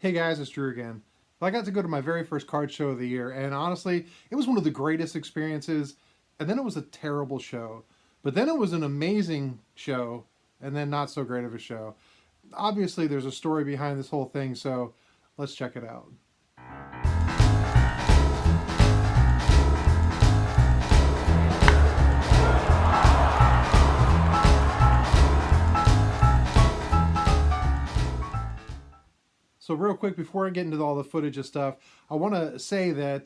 Hey guys, it's Drew again. I got to go to my very first card show of the year, and honestly, it was one of the greatest experiences. And then it was a terrible show. But then it was an amazing show, and then not so great of a show. Obviously, there's a story behind this whole thing, so let's check it out. So real quick, before I get into all the footage and stuff, I want to say that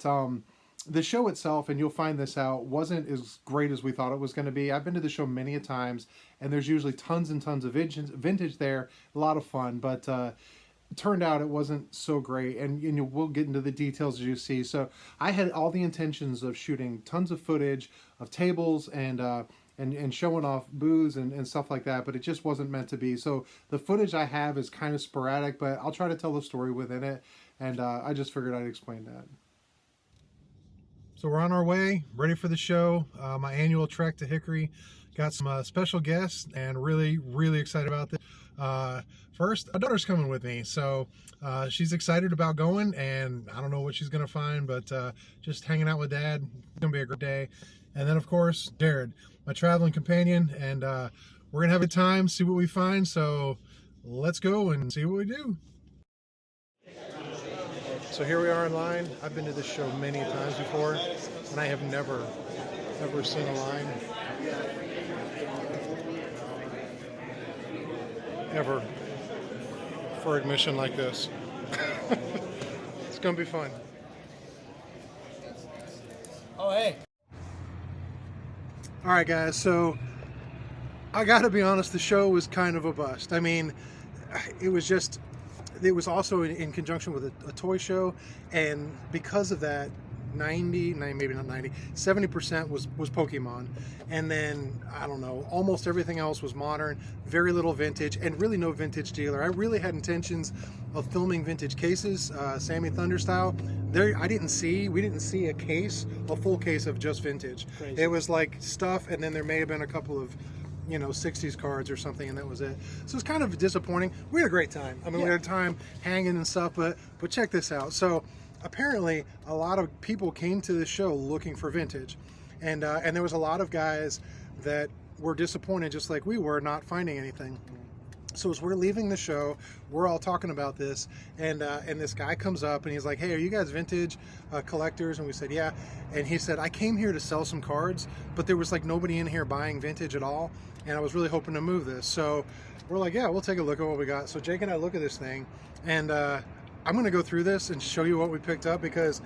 the show itself, and you'll find this out, wasn't as great as we thought it was going to be. I've been to the show many a times, and there's usually tons and tons of vintage there, a lot of fun, but it turned out it wasn't so great, and we'll get into the details as you see. So I had all the intentions of shooting tons of footage of tables and showing off booths and stuff like that, but it just wasn't meant to be. So the footage I have is kind of sporadic, but I'll try to tell the story within it, and I just figured I'd explain that. So we're on our way, ready for the show, my annual trek to Hickory. Got some special guests, and really excited about this. First, my daughter's coming with me, so she's excited about going, and I don't know what she's going to find, but just hanging out with Dad, it's going to be a great day. And then, of course, Jared, my traveling companion, and we're going to have a time, see what we find, so let's go and see what we do. So here we are in line. I've been to this show many times before, and I have never seen a line ever for admission like this. It's gonna be fun. Oh, hey. All right, guys, so I gotta be honest, the show was kind of a bust. I mean, it was also in conjunction with a toy show, and because of that, 70% was Pokemon, and then I don't know, almost everything else was modern, very little vintage, and really no vintage dealer. I really had intentions of filming vintage cases, Sammy Thunder style. We didn't see a full case of just vintage. Crazy. It was like stuff, and then there may have been a couple of 60s cards or something, and that was it. So it's kind of disappointing. We had a great time. I mean, we had a time hanging and stuff, but check this out. So apparently a lot of people came to the show looking for vintage, and there was a lot of guys that were disappointed, just like we were, not finding anything. So as we're leaving the show, we're all talking about this, and this guy comes up and he's like, "Hey, are you guys vintage collectors?" And we said, "Yeah." And he said, "I came here to sell some cards, but there was like nobody in here buying vintage at all, and I was really hoping to move this." So we're like, "Yeah, we'll take a look at what we got." So Jake and I look at this thing, and I'm going to go through this and show you what we picked up, because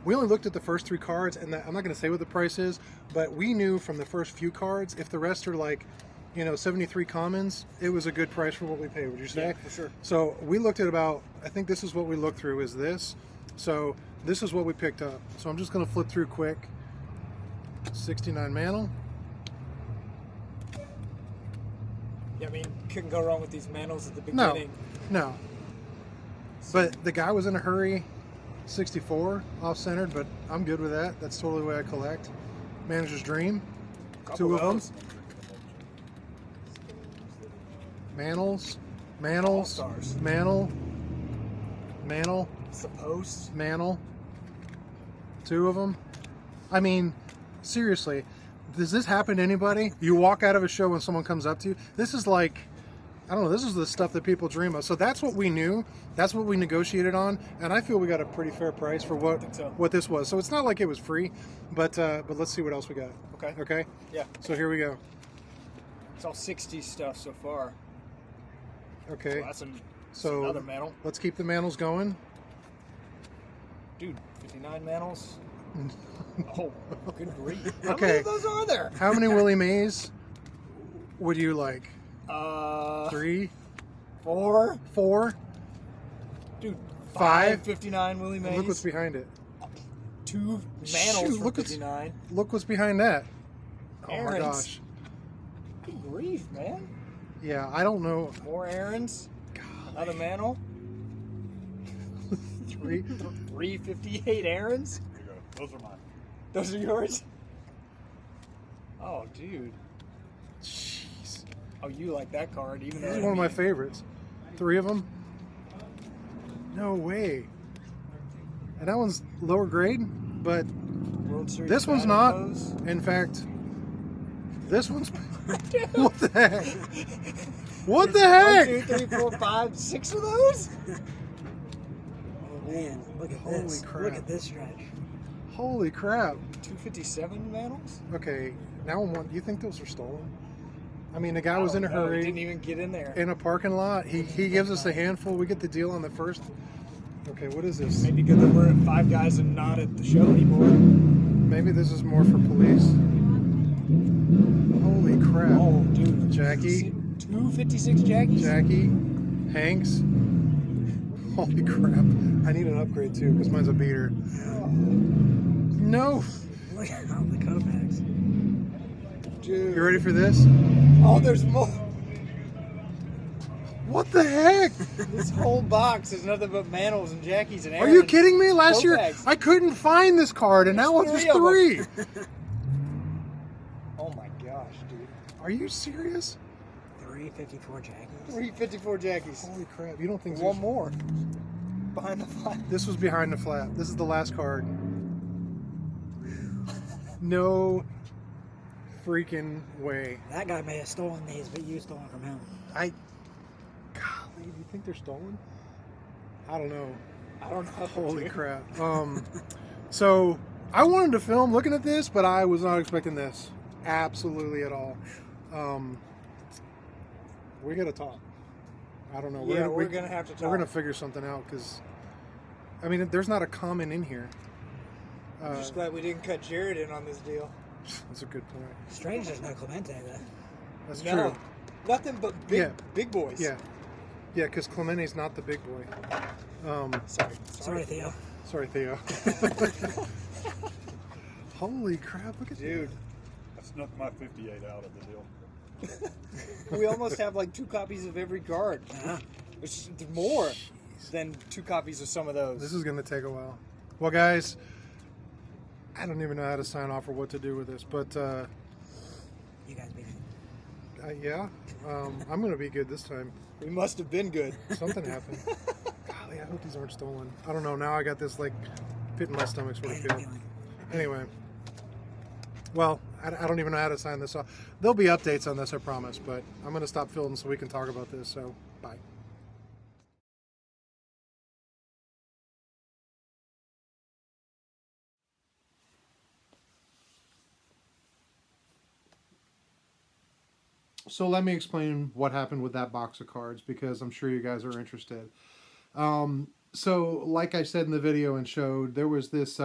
we only looked at the first 3 cards, and I'm not going to say what the price is, but we knew from the first few cards, if the rest are like 73 commons, it was a good price for what we paid, would you say? Yeah, for sure. So we looked at about, I think this is what we looked through, is this. So this is what we picked up. So I'm just going to flip through quick. 69 mantle. Yeah, I mean, couldn't go wrong with these mantles at the beginning. No. But the guy was in a hurry. 64 off-centered, but I'm good with that. That's totally the way I collect. Manager's Dream. Couple 2 of them. those. Mantles, All-stars. mantle, Supposed. mantle. 2 of them. I mean, seriously, does this happen to anybody? You walk out of a show and someone comes up to you. This is like, I don't know, this is the stuff that people dream of. So that's what we knew. That's what we negotiated on, and I feel we got a pretty fair price for what this was. So it's not like it was free, but let's see what else we got. Okay. Okay? Yeah. So here we go. It's all 60s stuff so far. Okay. Well, that's So another mantle. let's keep the mantles going. Dude, 59 mantles. Oh, good grief. How Okay. many of those are there? How many Willie Mays would you like? 3? 4? 4? Dude, 5? 59 Willie Mays. Look what's behind it. 2 mantles Shoot, for look 59. Look what's behind that. Oh my Errands. gosh. Good grief, man. Yeah, I don't know. More errands. Another mantle. 3? 358 errands. Those are mine. Those are yours? Oh, dude. Jeez. Oh, you like that card, even though This is one of my favorites. 3 of them. No way. And that one's lower grade, but World Series this one's battle not. pose. In fact, this one's. What the heck? What the heck? 1, 2, 3, 4, 5, 6 of those? Oh man, look at Holy this. crap. Look at this stretch. Holy crap. 257 manels? Okay, now I'm you think those are stolen? I mean, the guy was in a Oh, no, he hurry didn't even get in there. in a parking lot. He gives us a handful. We get the deal on the first. Okay, what is this? Maybe because we're at Five Guys and not at the show anymore. Maybe this is more for police. Holy crap. Oh, dude. Jackie. 256 Jackies? Jackie. Hanks. Holy crap. I need an upgrade too because mine's a beater. No. Look at all the Kovacs. Dude. You ready for this? Oh, there's more. What the heck? This whole box is nothing but Manels and Jackies and Are you Aarons. kidding me? Last year Kovacs. I couldn't find this card and now There's there's three of three. Oh my gosh, dude. Are you serious? 354 Jackies. 354 Jackies. Holy crap. You don't think One more. Behind the flag. This was behind the flat. This is the last card. No freaking way. That guy may have stolen these, but you stole them from him. Golly, do you think they're stolen? I don't know. I don't know. Holy dude. crap. So I wanted to film looking at this, but I was not expecting this. Absolutely at all. We gotta talk. I don't know. Yeah, we're gonna have to talk. We're gonna figure something out because, I mean, there's not a comment in here. I'm just glad we didn't cut Jared in on this deal. That's a good point. Strange there's no Clemente though. That's No, true. nothing but big boys. Yeah, because Clemente's not the big boy. Sorry, Theo. Sorry, Theo. Holy crap! Look at dude. I snuck my 58 out of the deal. We almost have like 2 copies of every card. Yeah. It's more than 2 copies of some of those. This is gonna take a while. Well, guys, I don't even know how to sign off or what to do with this, but You guys be yeah, I'm gonna be good this time. We must have been good. Something happened. Golly, I hope these aren't stolen. I don't know. Now I got this like pit in my stomach sort of feel. Anyway, well, I don't even know how to sign this off. There'll be updates on this, I promise, but I'm going to stop filming so we can talk about this, so bye. So let me explain what happened with that box of cards because I'm sure you guys are interested. So like I said in the video and showed, there was this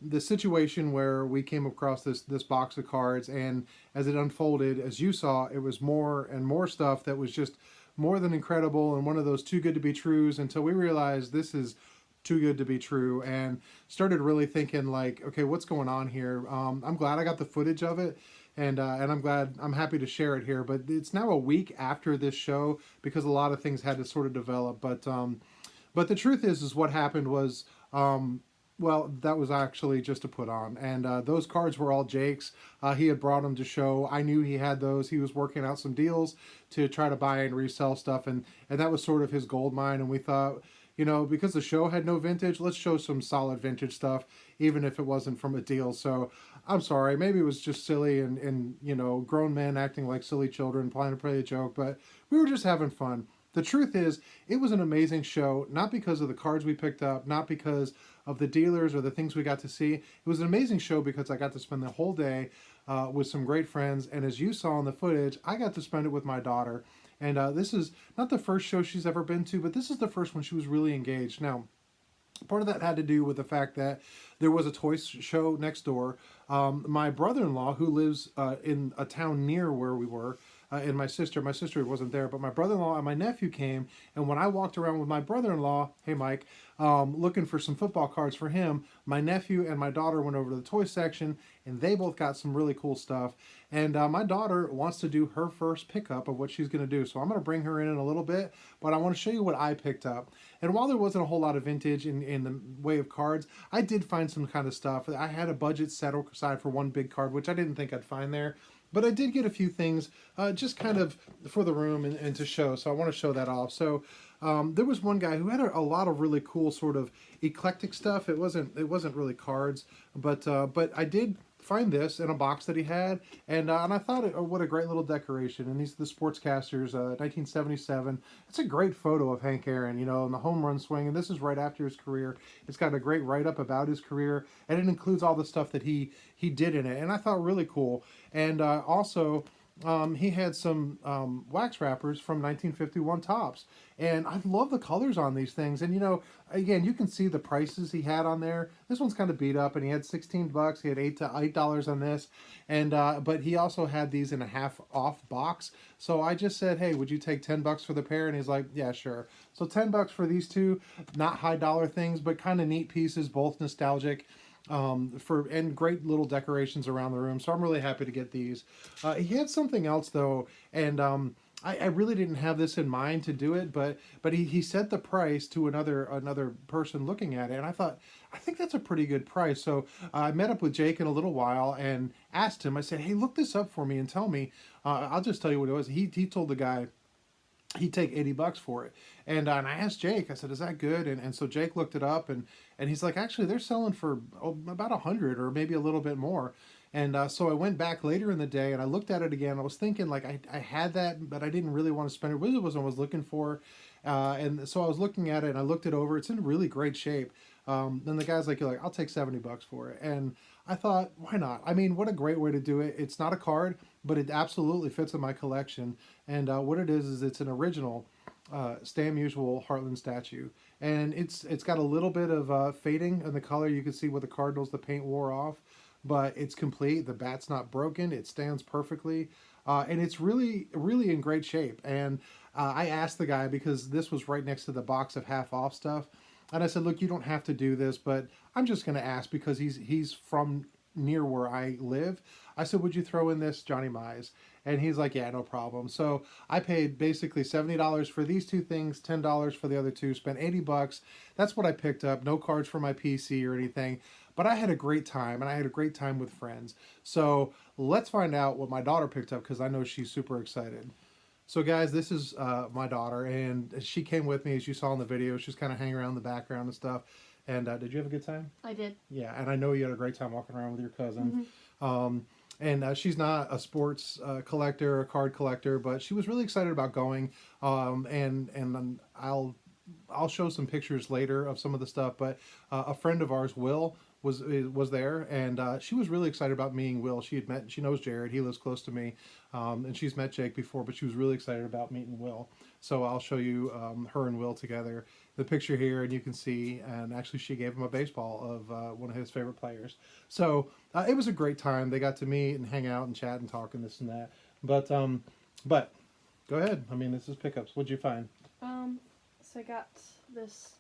this situation where we came across this box of cards, and as it unfolded, as you saw, it was more and more stuff that was just more than incredible and one of those too good to be trues, until we realized this is too good to be true and started really thinking like, okay, what's going on here? I'm glad I got the footage of it. And I'm happy to share it here, but it's now a week after this show because a lot of things had to sort of develop. But the truth is what happened was, well, that was actually just a put on. And those cards were all Jake's. He had brought them to show. I knew he had those. He was working out some deals to try to buy and resell stuff. And that was sort of his gold mine. And we thought, you know, because the show had no vintage, let's show some solid vintage stuff, even if it wasn't from a deal. So I'm sorry, maybe it was just silly and you know, grown men acting like silly children, trying to play a joke, but we were just having fun. The truth is, it was an amazing show, not because of the cards we picked up, not because of the dealers or the things we got to see. It was an amazing show because I got to spend the whole day with some great friends, and as you saw in the footage, I got to spend it with my daughter. And this is not the first show she's ever been to, but this is the first one she was really engaged. Now, part of that had to do with the fact that there was a toy show next door. My brother-in-law, who lives in a town near where we were, and my sister wasn't there, but my brother-in-law and my nephew came, and when I walked around with my brother-in-law, hey Mike, looking for some football cards for him, my nephew and my daughter went over to the toy section, and they both got some really cool stuff. And my daughter wants to do her first pickup of what she's going to do, so I'm going to bring her in a little bit, but I want to show you what I picked up. And while there wasn't a whole lot of vintage in the way of cards, I did find some kind of stuff. I had a budget set aside for one big card, which I didn't think I'd find there. But I did get a few things just kind of for the room and to show. So I want to show that off. So There was one guy who had a lot of really cool sort of eclectic stuff. It wasn't really cards, but I did find this in a box that he had, and I thought, what a great little decoration. And these are the Sportscasters, 1977. It's a great photo of Hank Aaron, in the home run swing, and this is right after his career. It's got a great write-up about his career, and it includes all the stuff that he did in it, and I thought really cool. And also, he had some wax wrappers from 1951 Tops, and I love the colors on these things. And again, you can see the prices he had on there. This one's kind of beat up, and he had $16. He had $8 on this, and but he also had these in a half off box. So I just said, hey, would you take $10 for the pair? And he's like, yeah, sure. So $10 for these two, not high dollar things, but kind of neat pieces, both nostalgic. And great little decorations around the room. So I'm really happy to get these. He had something else though, and I really didn't have this in mind to do it, but he set the price to another person looking at it, and I think that's a pretty good price. So I met up with Jake in a little while and asked him. I said, hey, look this up for me and tell me. I'll just tell you what it was. He told the guy he'd take $80 for it. And I asked Jake, I said, is that good? And so Jake looked it up, and he's like, actually, they're selling for about 100 or maybe a little bit more. And so I went back later in the day and I looked at it again. I was thinking, like, I had that, but I didn't really want to spend it. It really wasn't what I was looking for. And so I was looking at it and I looked it over. It's in really great shape. Then the guy's like, I'll take $70 for it. And I thought, why not? I mean, what a great way to do it. It's not a card, but it absolutely fits in my collection. And what it is it's an original Stan Musial Heartland statue. And it's got a little bit of fading in the color. You can see where the Cardinals, the paint wore off, but it's complete. The bat's not broken. It stands perfectly. And it's really, really in great shape. And I asked the guy, because this was right next to the box of half off stuff. And I said, look, you don't have to do this, but I'm just going to ask because he's from near where I live. I said, would you throw in this Johnny Mize? And he's like, yeah, no problem. So I paid basically $70 for these two things, $10 for the other two, spent $80. That's what I picked up. No cards for my PC or anything. But I had a great time, and I had a great time with friends. So let's find out what my daughter picked up, because I know she's super excited. So guys, this is my daughter, and she came with me, as you saw in the video. She was kind of hanging around in the background and stuff. And did you have a good time? I did. Yeah, and I know you had a great time walking around with your cousin. Mm-hmm. And she's not a sports collector or card collector, but she was really excited about going. And I'll show some pictures later of some of the stuff. But a friend of ours, Will, was there, and she was really excited about meeting Will. She knows Jared. He lives close to me, and she's met Jake before, but she was really excited about meeting Will. So I'll show you her and Will together. The picture here, and you can see, and actually she gave him a baseball of one of his favorite players. So it was a great time. They got to meet and hang out and chat and talk and this and that. But go ahead. I mean, this is pickups. What'd you find? So I got this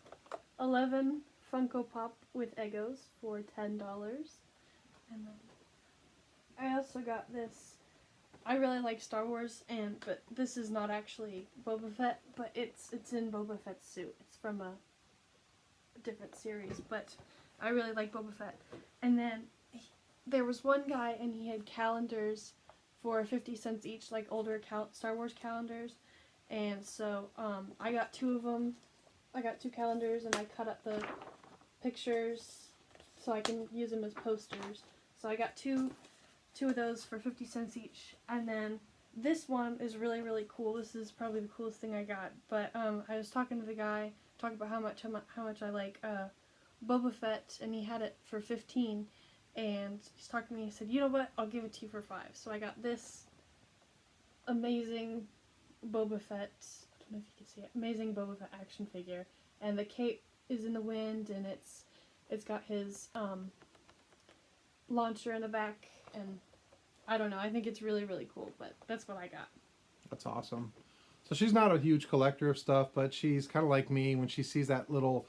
11 Funko Pop with Eggos for $10. And then I also got this. I really like Star Wars, but this is not actually Boba Fett, but it's in Boba Fett's suit. It's from a different series, but I really like Boba Fett. And then there was one guy, and he had calendars for 50 cents each, like older Star Wars calendars. And so I got two of them. I got two calendars, and I cut up the pictures so I can use them as posters. So I got two of those for 50 cents each. And then this one is really, really cool. This is probably the coolest thing I got. But I was talking to the guy, talking about how much I like Boba Fett, and he had it for 15. And he's talking to me. He said, "You know what? I'll give it to you for 5." So I got this amazing Boba Fett. I don't know if you can see it. Amazing Boba Fett action figure, and the cape is in the wind, and it's got his launcher in the back, and I don't know. I think it's really, really cool, but that's what I got. That's awesome. So she's not a huge collector of stuff, but she's kind of like me. When she sees that little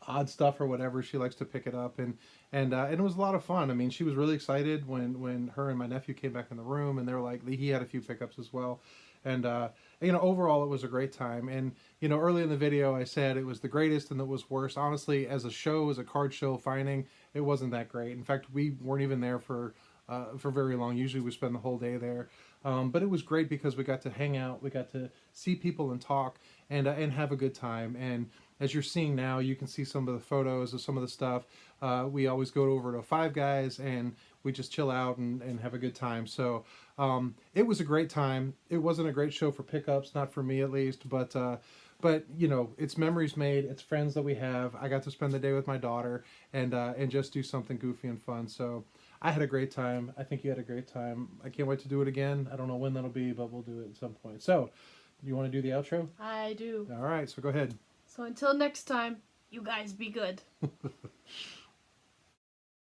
odd stuff or whatever, she likes to pick it up, and it was a lot of fun. I mean, she was really excited when her and my nephew came back in the room, and they were like, he had a few pickups as well. And, overall it was a great time. And, early in the video I said it was the greatest and it was worse. Honestly, as a card show finding, it wasn't that great. In fact, we weren't even there for for very long. Usually we spend the whole day there. But it was great because we got to hang out, we got to see people and talk and have a good time. And as you're seeing now, you can see some of the photos of some of the stuff. We always go over to Five Guys and we just chill out and have a good time. So it was a great time. It wasn't a great show for pickups, not for me at least, but you know, it's memories made. It's friends that we have. I got to spend the day with my daughter and just do something goofy and fun. So I had a great time. I think you had a great time. I can't wait to do it again. I don't know when that'll be, but we'll do it at some point. So, you want to do the outro? I do. All right, so go ahead. So until next time, you guys be good.